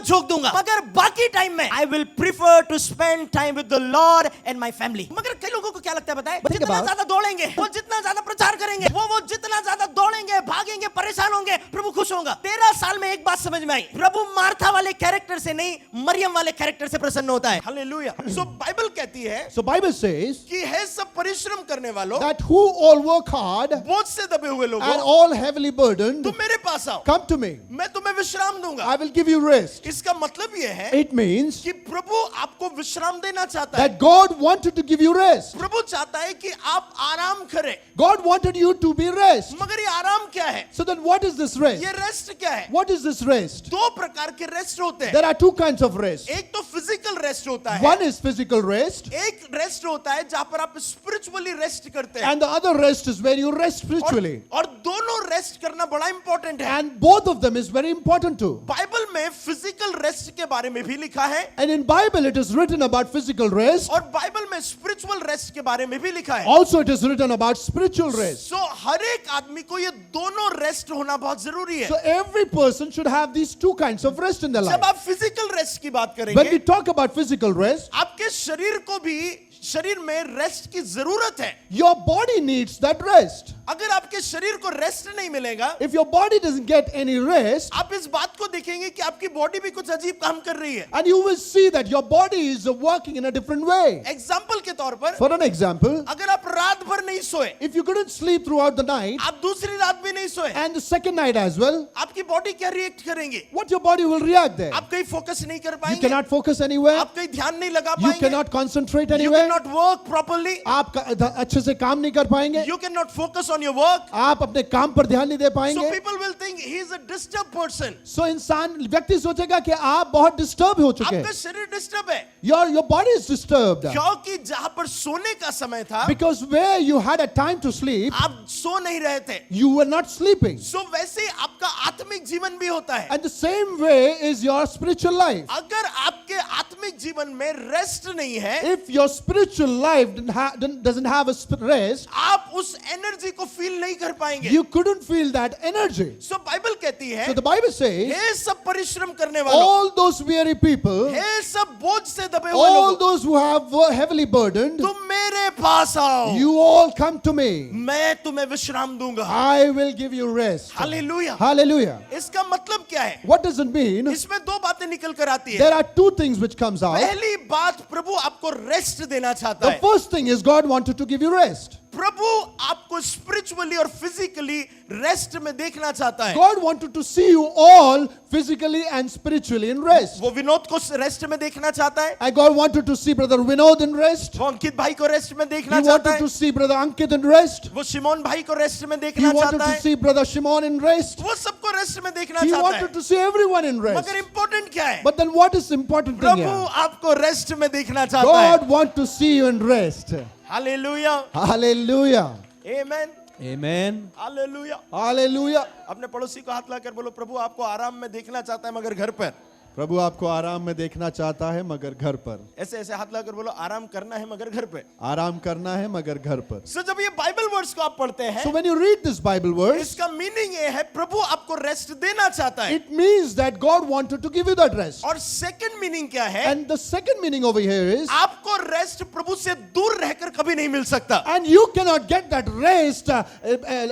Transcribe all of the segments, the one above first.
झोंक दूंगा, मगर बाकी टाइम में I will prefer to spend time with the Lord and my family. मगर कई लोगों को क्या लगता है बताएं, जितना ज्यादा दौड़ेंगे, वो जितना ज्यादा प्रचार करेंगे, वो जितना ज्यादा दौड़ेंगे, भागेंगे, परेशान होंगे, प्रभु खुश होगा। 13 साल में एक बात समझ में आई, प्रभु मार्था वाले कैरेक्टर से नहीं, मरियम वाले कैरेक्टर से प्रसन्न होता है। हालेलुया। सो बाइबल कहती है, So Bible says कि है सब परिश्रम करने वालों, that who all work hard बोझ से दबे हुए लोगों, and all heavily burdened, तुम मेरे पास आओ, come to me. मैं तुम्हें विश्राम दूंगा। I will give you rest. इसका मतलब ये है It means कि प्रभु आपको विश्राम देना चाहता है। that God wanted to give you rest. प्रभु चाहता है कि आप आराम करें। God wanted you to be rest. मगर ये आराम क्या है? So then what is this rest? ये रेस्ट क्या है? What is this rest? दो प्रकार के रेस्ट होते हैं। There are two kinds of rest. एक तो फिजिकल रेस्ट होता है, One is physical rest, एक रेस्ट होता है जहां पर आप स्पिरिचुअली रेस्ट करते हैं, and the other rest is where you rest spiritually. और दोनों रेस्ट करना बड़ा इंपॉर्टेंट है। And both of them is very important too. Bible में फिजिकल रेस्ट के बारे में भी लिखा है, And in Bible it is written about physical rest. और बाइबल में स्पिरिचुअल रेस्ट के बारे में भी लिखा है। Also it is written about spiritual rest. सो हर एक आदमी को ये दोनों रेस्ट होना बहुत जरूरी है। So every person should have these two kinds of rest in their life. जब आप फिजिकल रेस्ट की बात When करेंगे, we talk about physical rest, आपके शरीर को भी शरीर में रेस्ट की जरूरत है। your body needs that rest. अगर आपके शरीर को रेस्ट नहीं मिलेगा, If your body doesn't get any rest, आप इस बात को देखेंगे कि आपकी बॉडी भी कुछ अजीब काम कर रही है। and you will see that your body is working in a different way. Example के तौर पर, For an example, अगर आप रात भर नहीं सोए, if you couldn't sleep throughout the night आप दूसरी रात भी नहीं सोए, and the second night as well, आपकी बॉडी क्या रिएक्ट करेंगे? what your body will react there? आप कहीं फोकस नहीं कर You पाएंगे, cannot focus anywhere. आप कहीं ध्यान नहीं लगा You पाएंगे, cannot concentrate you anywhere. cannot work properly, आप अच्छे से काम नहीं कर पाएंगे. you cannot focus on your work. आप अपने काम पर ध्यान नहीं दे So पाएंगे. people will think he is a disturbed person. So इंसान व्यक्ति सोचेगा कि आप बहुत डिस्टर्ब हो चुके आपका हैं. शरीर डिस्टर्ब है, Your body is disturbed क्योंकि जहां पर सोने का समय था, because where you had a time to sleep, आप सो नहीं रहे थे। you were not sleeping. सो वैसे ही आपका आत्मिक जीवन भी होता है। And the same way is your spiritual life. अगर आपके आत्मिक जीवन में रेस्ट नहीं है, If your spiritual life doesn't have a rest, आप उस एनर्जी को फील नहीं कर पाएंगे। you couldn't feel that energy. So Bible कहती है, So the Bible says, हे सब परिश्रम करने वालों, all those weary people, हे सब बोझ से दबे हुए all लोगों, those who have were heavily burdened, तुम मेरे पास आओ, you all come to me. मैं तुम्हें विश्राम दूंगा। I will give you rest. Hallelujah. Hallelujah. इसका मतलब क्या है? What does it mean? इसमें दो बातें निकल कर आती है। There are two things which comes out. पहली बात, प्रभु आपको रेस्ट देना चाहता The है। first thing is God wanted to give you rest. प्रभु आपको स्पिरिचुअली और फिजिकली रेस्ट में देखना चाहता है। God wanted to see you all physically and spiritually in rest. वो विनोद को रेस्ट में देखना चाहता है, And God wanted to see Brother Vinod in rest. वो अंकित भाई को रेस्ट में He देखना चाहता wanted है, to see Brother Ankit in rest. वो शिमोन भाई को रेस्ट में He देखना wanted चाहता to है, see Brother Shimon in rest. वो सबको रेस्ट में देखना He चाहता है। wanted to see everyone in rest. मगर इंपॉर्टेंट क्या है? But then what is important thing Prabhu here? आपको रेस्ट में देखना चाहता है। God wants to see you in rest. Hallelujah, Hallelujah. Amen, Amen. Hallelujah. Hallelujah. अपने पड़ोसी को हाथ लाकर बोलो, प्रभु आपको आराम में देखना चाहता है मगर घर पर। प्रभु आपको आराम में देखना चाहता है मगर घर पर. ऐसे ऐसे हाथ लाकर बोलो, आराम करना है मगर घर पे। आराम करना है मगर घर पर. सो जब ये बाइबल वर्ड्स को आप पढ़ते हैं, So when you read this Bible verse, इसका मीनिंग ये है, प्रभु आपको रेस्ट देना चाहता है। it means that God wanted to give you that rest. और सेकंड मीनिंग क्या है? And the second meaning over here is, आपको रेस्ट प्रभु से दूर रहकर कभी नहीं मिल सकता। and you cannot get that rest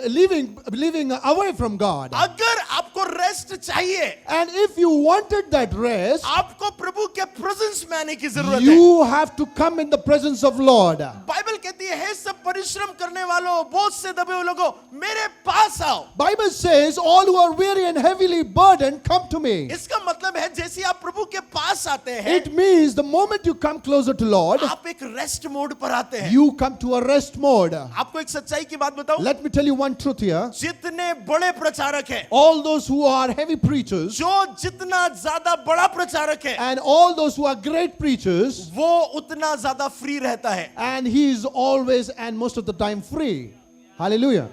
living away from God. अगर आपको रेस्ट चाहिए, And if you wanted that rest, आपको प्रभु के प्रेजेंस में आने की जरूरत है। you have to come in the presence of Lord. Bible कहती है, हे सब परिश्रम करने वालों, बोझ से दबे हुए लोगों, मेरे पास आओ। Bible says, all who are weary and heavily burdened, come to me. इसका मतलब है, जैसे आप प्रभु के पास आते हैं, It means the moment you come closer to Lord, आप एक रेस्ट मोड पर आते हैं। you come to a rest mode. आपको एक सच्चाई की बात बताऊं, Let me tell you one truth here. जितने बड़े प्रचारक हैं, All those who are heavy preachers, जो जितना ज्यादा बड़ा प्रचारक है, and all those who are great preachers, वो उतना ज्यादा फ्री रहता है। and he is always and most of the time free. Hallelujah.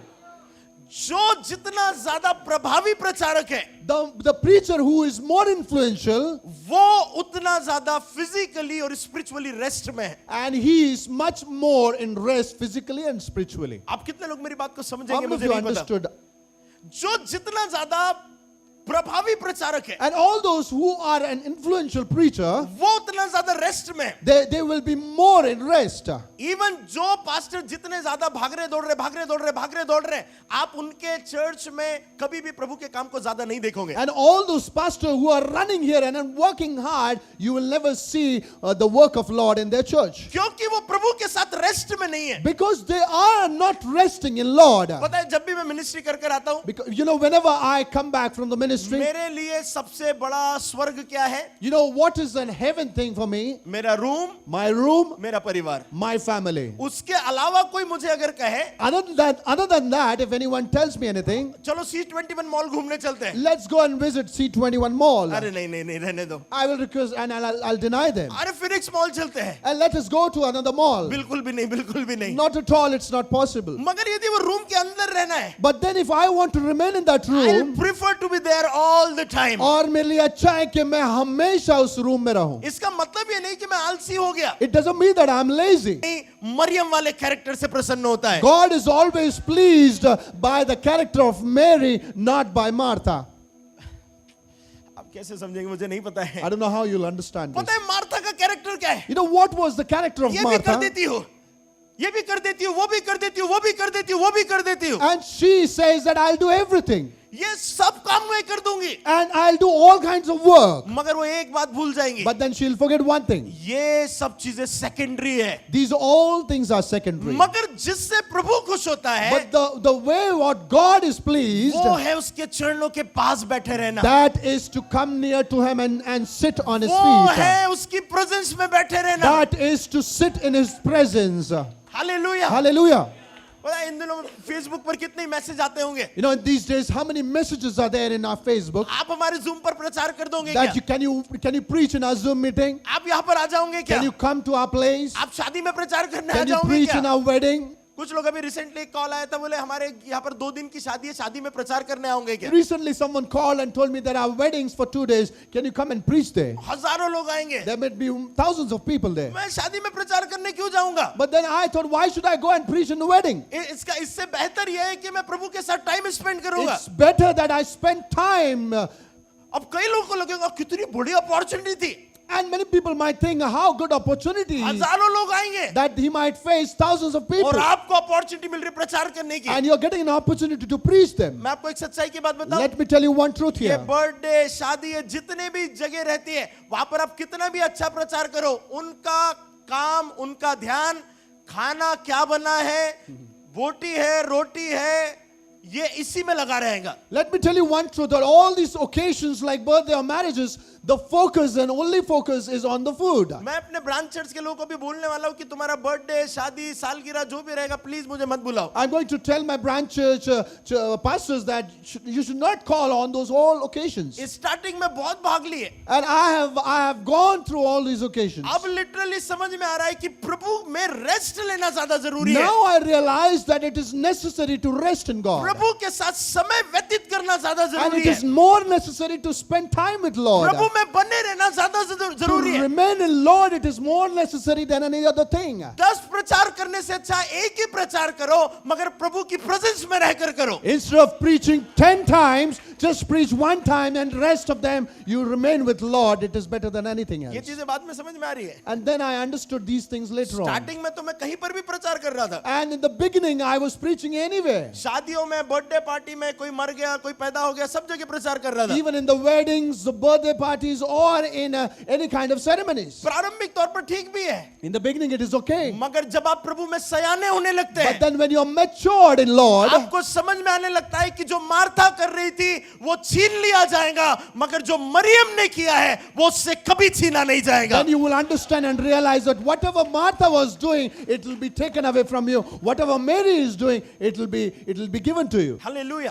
जो जितना ज्यादा प्रभावी प्रचारक है, The preacher who is more influential, वो उतना ज्यादा फिजिकली और स्पिरिचुअली रेस्ट में है। and he is much more in rest physically and spiritually. आप कितने लोग मेरी बात को How समझेंगे many of मुझे you नहीं पता। understood? जो जितना ज्यादा प्रभावी प्रचारक है, And all those who are an influential preacher, वो उतना ज्यादा रेस्ट में. they will be more in rest. Even जो पास्टर जितने ज्यादा भाग रहे दौड़ रहे, आप उनके चर्च में कभी भी प्रभु के काम को ज्यादा नहीं देखोगे. And all those pastors who are running here and working hard, you will never see the work of Lord in their church. क्योंकि वो प्रभु के साथ रेस्ट में नहीं है. Because they are not resting in Lord. पता है, जब भी मैं मिनिस्ट्री कर आता हूँ, Because, whenever I come back from the ministry, मेरे लिए सबसे बड़ा स्वर्ग क्या है? what is an heaven thing for me? मेरा रूम, My room, मेरा परिवार. my family. उसके अलावा कोई मुझे अगर कहे, Other than that, if anyone tells me anything, चलो C21 मॉल घूमने चलते हैं. let's go and visit C21 Mall. अरे नहीं रहने दो. I will request and I'll deny them. अरे फिनिक्स मॉल चलते हैं. And let us go to another mall. बिल्कुल भी नहीं. Not at all, it's not possible. मगर यदि वो रूम के अंदर रहना है, But then if I want to remain in that I room, prefer to be there all the time. और मेरे लिए अच्छा है कि मैं हमेशा उस रूम में रहूं. इसका मतलब ये नहीं कि मैं आलसी हो गया. It doesn't mean that I'm lazy. नहीं, मरियम वाले कैरेक्टर से प्रसन्न होता है. God is always pleased by the character of Mary, not by Martha. आप कैसे समझेंगे मुझे नहीं पता है. I don't know how you'll understand this. पता है मार्था का कैरेक्टर क्या है? What was the character of ये भी कर Martha? देती हो, ये भी कर देती हूँ, वो भी कर देती हूँ, वो भी कर देती हूँ, वो भी कर देती हूँ. And she says that I'll do everything. ये सब काम मैं कर दूंगी. And I'll do all kinds of work. मगर वो एक बात भूल जाएंगी. But then she'll forget one thing. ये सब चीजें सेकेंडरी है. These all things are secondary. मगर जिससे प्रभु खुश होता है, But the way what God is pleased, वो है उसके चरणों के पास बैठे रहना. that is to come near to him and sit on his वो feet. है उसकी प्रेजेंस में बैठे रहना. That is to sit in his presence. Hallelujah. Hallelujah. पता है इन दिनों फेसबुक पर कितने मैसेज आते होंगे? These days, how many messages are there in our Facebook? आप हमारे जूम पर प्रचार कर दोगे That क्या? can you preach in our Zoom meeting? आप यहाँ पर आ जाओगे क्या? Can you come to our place? आप शादी में प्रचार करने आ Can you जाओगे preach in क्या? our wedding? कुछ लोग अभी रिसेंटली कॉल आया था, बोले हमारे यहाँ पर 2 दिन की शादी है, शादी में प्रचार करने आओगे क्या? Recently, someone called and told me that our weddings for 2 days. Can you come and preach there? हजारों लोग आएंगे. There might be thousands of people there. मैं शादी में प्रचार करने क्यों जाऊंगा? But then I thought, why should I go and preach in the wedding? इससे बेहतर यह है कि मैं प्रभु के साथ टाइम स्पेंड करूंगा. It's better that I spend time. अब कई लोगों को लगेगा कितनी बड़ी अपॉर्चुनिटी थी. And many people might think how good opportunity हजारों लोग आएंगे that he might face thousands of people. और आपको अपॉर्चुनिटी मिल रही प्रचार करने की. And you're getting an opportunity to preach them. मैं आपको एक सच्चाई की बात बताऊं. Let me tell you one truth ये here. बर्थडे, शादी है, जितने भी जगह रहती है, वहां पर आप कितना भी अच्छा प्रचार करो, उनका काम, उनका ध्यान, खाना क्या बना है, बोटी है, रोटी है, ये इसी में लगा रहेगा. Let me tell you one truth, that all these occasions like birthday or marriages, the focus and only focus is on the food. मैं अपने ब्रांच चर्च के लोगों को भी बोलने वाला हूँ कि तुम्हारा बर्थडे, शादी, सालगिरह जो भी रहेगा, प्लीज मुझे मत बुलाओ. I'm going to tell my branch church pastors that you should not call on those all occasions. Starting में बहुत भाग लिए. And I have gone through all these occasions. अब लिटरली समझ में आ रहा है कि प्रभु में रेस्ट लेना ज्यादा जरूरी है. Now I realize that it is necessary to rest in God. प्रभु के साथ समय व्यतीत करना ज्यादा And जरूरी it is है. more necessary to spend time with Lord. प्रभु में बने रहना ज्यादा जरूरी To है. remain in Lord, it is more necessary than any other thing. 10 प्रचार करने से अच्छा एक ही प्रचार करो, मगर प्रभु की प्रेजेंस में रहकर करो. Instead of preaching 10 times, just preach one time and rest of them you remain with Lord. It is better than anything ये else. चीजें बाद में समझ में आ रही है. And then I understood these things later on. Starting में तो मैं कहीं पर भी प्रचार कर रहा था. And in the beginning, I was preaching anywhere. शादियों में, बर्थडे पार्टी में, कोई मर गया, कोई पैदा हो गया, सब जगह प्रचार कर रहा था. Even in the weddings, the birthday parties, or in any kind of ceremonies. प्रारंभिक तौर पर ठीक भी है, In the beginning, it is okay. मगर जब आप प्रभु में सयाने होने लगते But हैं, then when you're matured in Lord, आपको समझ में आने लगता है कि जो मार्था कर रही थी वो छीन लिया जाएगा, मगर जो मरियम ने किया है वो उससे कभी छीना नहीं जाएगा. then you will understand and realize that whatever Martha was doing, it will be taken away from you. Whatever Mary is doing, it will be given to you. Hallelujah.